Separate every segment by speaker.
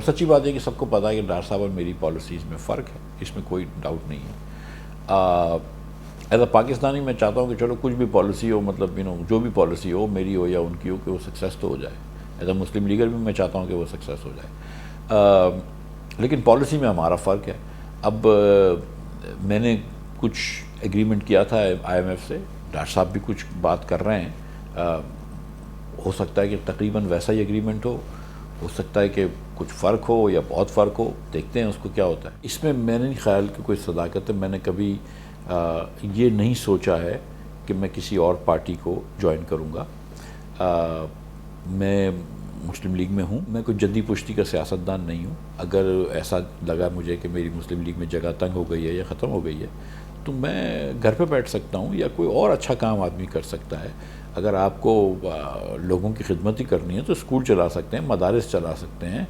Speaker 1: سچی بات ہے کہ سب کو پتہ ہے کہ ڈار صاحب اور میری پالیسیز میں فرق ہے، اس میں کوئی ڈاؤٹ نہیں ہے۔ ایز اے پاکستانی میں چاہتا ہوں کہ چلو کچھ بھی پالیسی ہو، مطلب جو بھی پالیسی ہو، میری ہو یا ان کی ہو، کہ وہ سکسیس تو ہو جائے۔ ایز اے مسلم لیگر بھی میں چاہتا ہوں کہ وہ سکسیس ہو جائے، لیکن پالیسی میں ہمارا فرق ہے۔ اب میں نے کچھ ایگریمنٹ کیا تھا آئی ایم ایف سے، ڈار صاحب بھی کچھ بات کر رہے ہیں، ہو سکتا ہے کہ تقریباً ویسا ہی ایگریمنٹ ہو سکتا ہے کہ کچھ فرق ہو یا بہت فرق ہو، دیکھتے ہیں اس کو کیا ہوتا ہے۔ اس میں میں نہیں خیال کہ کوئی صداقت ہے، میں نے کبھی یہ نہیں سوچا ہے کہ میں کسی اور پارٹی کو جوائن کروں گا۔ میں مسلم لیگ میں ہوں، میں کوئی جدی پشتی کا سیاستدان نہیں ہوں۔ اگر ایسا لگا مجھے کہ میری مسلم لیگ میں جگہ تنگ ہو گئی ہے یا ختم ہو گئی ہے تو میں گھر پہ بیٹھ سکتا ہوں، یا کوئی اور اچھا کام آدمی کر سکتا ہے۔ اگر آپ کو لوگوں کی خدمت ہی کرنی ہے تو اسکول چلا سکتے ہیں، مدارس چلا سکتے ہیں،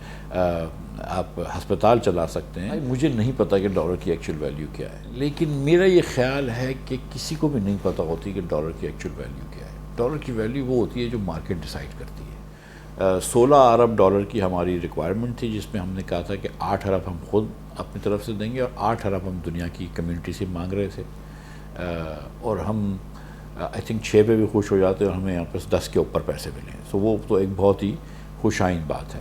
Speaker 1: آپ ہسپتال چلا سکتے ہیں۔ مجھے نہیں پتہ کہ ڈالر کی ایکچوئل ویلیو کیا ہے، لیکن میرا یہ خیال ہے کہ کسی کو بھی نہیں پتہ ہوتی کہ ڈالر کی ایکچوئل ویلیو کیا ہے۔ ڈالر کی ویلیو وہ ہوتی ہے جو مارکیٹ ڈیسائیڈ کرتی ہے۔ 16 ارب ڈالر کی ہماری ریکوائرمنٹ تھی، جس میں ہم نے کہا تھا کہ 8 ارب ہم خود اپنی طرف سے دیں گے اور 8 ارب ہم دنیا کی کمیونٹی سے مانگ رہے تھے، اور ہم آئی تھنک 6 پہ بھی خوش ہو جاتے اور ہمیں یہاں پر 10 کے اوپر پیسے ملے ہیں، سو وہ تو ایک بہت ہی خوش آئند بات ہے۔